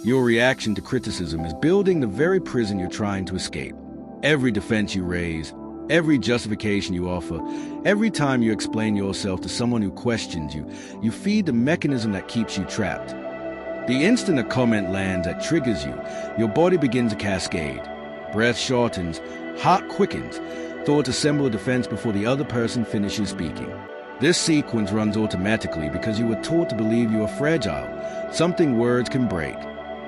Your reaction to criticism is building the very prison you're trying to escape. Every defense you raise, every justification you offer, every time you explain yourself to someone who questions you, you feed the mechanism that keeps you trapped. The instant a comment lands that triggers you, your body begins a cascade. Breath shortens, heart quickens, thoughts assemble a defense before the other person finishes speaking. This sequence runs automatically because you were taught to believe you are fragile, something words can break.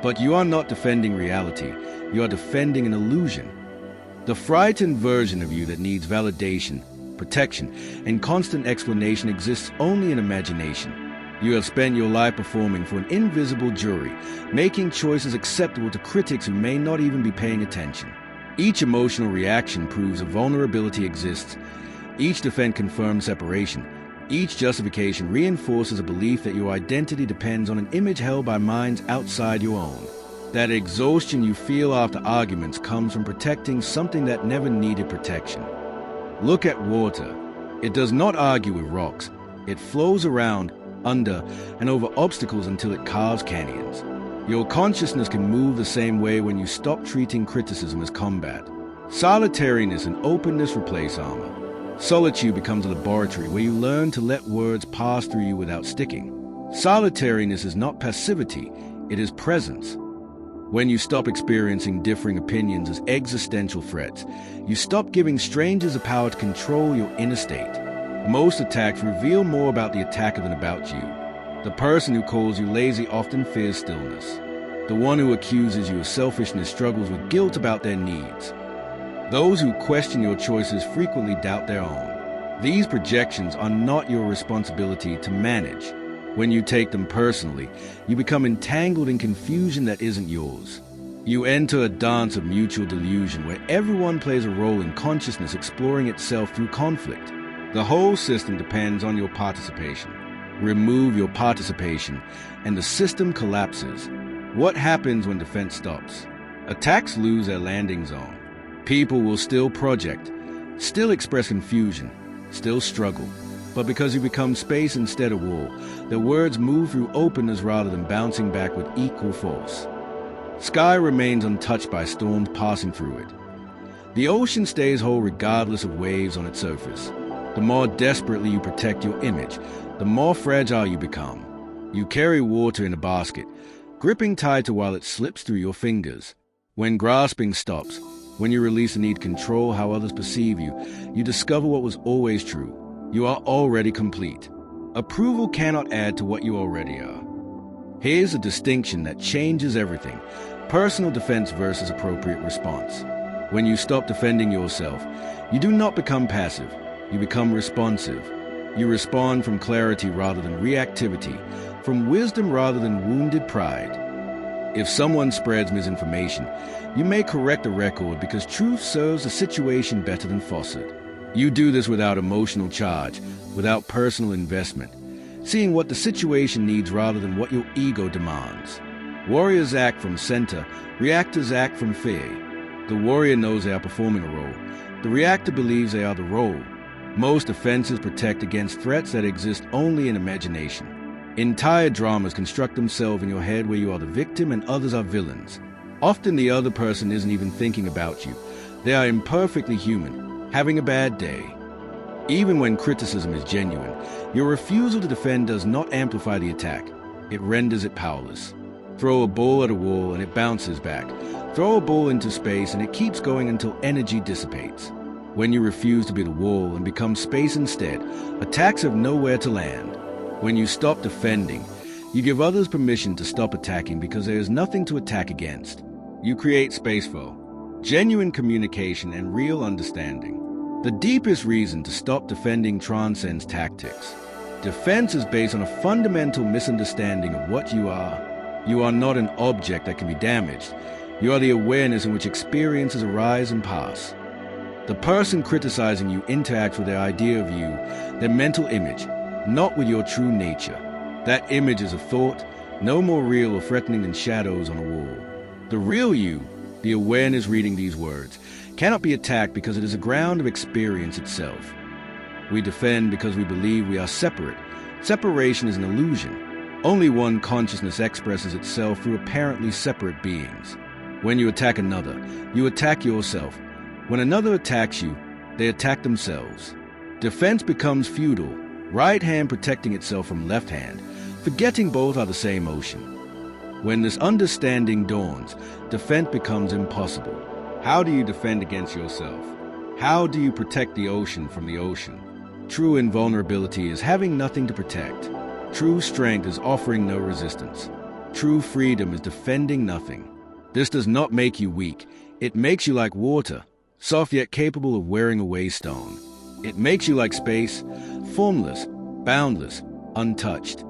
But you are not defending reality, you are defending an illusion. The frightened version of you that needs validation, protection, and constant explanation exists only in imagination. You have spent your life performing for an invisible jury, making choices acceptable to critics who may not even be paying attention. Each emotional reaction proves a vulnerability exists. Each defense confirms separation. Each justification reinforces a belief that your identity depends on an image held by minds outside your own. That exhaustion you feel after arguments comes from protecting something that never needed protection. Look at water. It does not argue with rocks. It flows around, under, and over obstacles until it carves canyons. Your consciousness can move the same way when you stop treating criticism as combat. Solitariness and openness replace armor. Solitude becomes a laboratory where you learn to let words pass through you without sticking. Solitariness is not passivity, it is presence. When you stop experiencing differing opinions as existential threats, you stop giving strangers the power to control your inner state. Most attacks reveal more about the attacker than about you. The person who calls you lazy often fears stillness. The one who accuses you of selfishness struggles with guilt about their needs. Those who question your choices frequently doubt their own. These projections are not your responsibility to manage. When you take them personally, you become entangled in confusion that isn't yours. You enter a dance of mutual delusion where everyone plays a role in consciousness exploring itself through conflict. The whole system depends on your participation. Remove your participation, and the system collapses. What happens when defense stops? Attacks lose their landing zone. People will still project, still express confusion, still struggle. But because you become space instead of wall, their words move through openness rather than bouncing back with equal force. Sky remains untouched by storms passing through it. The ocean stays whole regardless of waves on its surface. The more desperately you protect your image, the more fragile you become. You carry water in a basket, gripping tighter while it slips through your fingers. When grasping stops, when you release the need to control how others perceive you, you discover what was always true. You are already complete. Approval cannot add to what you already are. Here's a distinction that changes everything: personal defense versus appropriate response. When you stop defending yourself, you do not become passive, you become responsive. You respond from clarity rather than reactivity, from wisdom rather than wounded pride. If someone spreads misinformation, you may correct the record because truth serves the situation better than falsehood. You do this without emotional charge, without personal investment, seeing what the situation needs rather than what your ego demands. Warriors act from center, reactors act from fear. The warrior knows they are performing a role. The reactor believes they are the role. Most defenses protect against threats that exist only in imagination. Entire dramas construct themselves in your head where you are the victim and others are villains. Often the other person isn't even thinking about you. They are imperfectly human, having a bad day. Even when criticism is genuine, your refusal to defend does not amplify the attack. It renders it powerless. Throw a ball at a wall and it bounces back. Throw a ball into space and it keeps going until energy dissipates. When you refuse to be the wall and become space instead, attacks have nowhere to land. When you stop defending, you give others permission to stop attacking because there is nothing to attack against. You create space for genuine communication and real understanding. The deepest reason to stop defending transcends tactics. Defense is based on a fundamental misunderstanding of what you are. You are not an object that can be damaged. You are the awareness in which experiences arise and pass. The person criticizing you interacts with their idea of you, their mental image, not with your true nature. That image is a thought, no more real or threatening than shadows on a wall. The real you, the awareness reading these words, cannot be attacked because it is a ground of experience itself. We defend because we believe we are separate. Separation is an illusion. Only one consciousness expresses itself through apparently separate beings. When you attack another, you attack yourself. When another attacks you, they attack themselves. Defense becomes futile, right hand protecting itself from left hand, forgetting both are the same ocean. When this understanding dawns, defense becomes impossible. How do you defend against yourself? How do you protect the ocean from the ocean? True invulnerability is having nothing to protect. True strength is offering no resistance. True freedom is defending nothing. This does not make you weak. It makes you like water, soft yet capable of wearing away stone. It makes you like space, formless, boundless, untouched.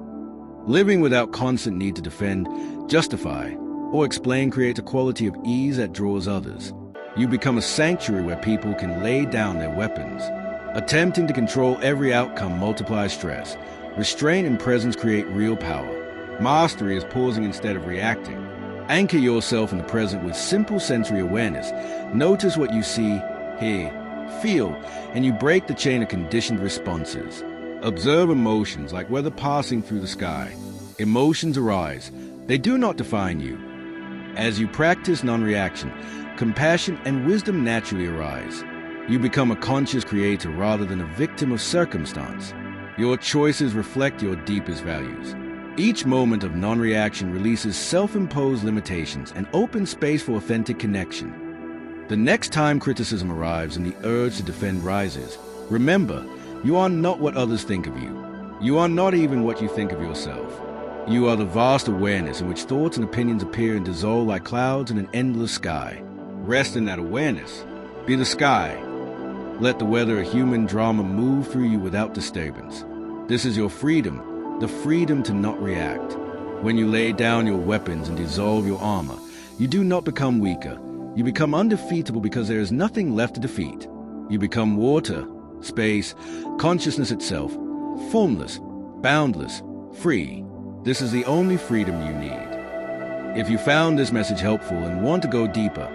Living without constant need to defend, justify, or explain creates a quality of ease that draws others. You become a sanctuary where people can lay down their weapons. Attempting to control every outcome multiplies stress. Restraint and presence create real power. Mastery is pausing instead of reacting. Anchor yourself in the present with simple sensory awareness. Notice what you see, hear, feel, and you break the chain of conditioned responses. Observe emotions like weather passing through the sky. Emotions arise. They do not define you. As you practice non-reaction, compassion and wisdom naturally arise. You become a conscious creator rather than a victim of circumstance. Your choices reflect your deepest values. Each moment of non-reaction releases self-imposed limitations and opens space for authentic connection. The next time criticism arrives and the urge to defend rises, remember, you are not what others think of you. You are not even what you think of yourself. You are the vast awareness in which thoughts and opinions appear and dissolve like clouds in an endless sky. Rest in that awareness. Be the sky. Let the weather of human drama move through you without disturbance. This is your freedom, the freedom to not react. When you lay down your weapons and dissolve your armor, you do not become weaker. You become undefeatable because there is nothing left to defeat. You become water, space, consciousness itself, formless, boundless, free. This is the only freedom you need. If you found this message helpful and want to go deeper,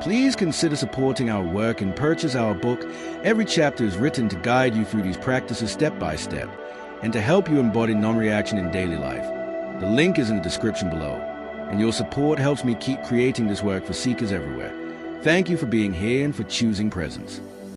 please consider supporting our work and purchase our book. Every chapter is written to guide you through these practices step by step and to help you embody non-reaction in daily life. The link is in the description below, and your support helps me keep creating this work for seekers everywhere. Thank you for being here and for choosing presence.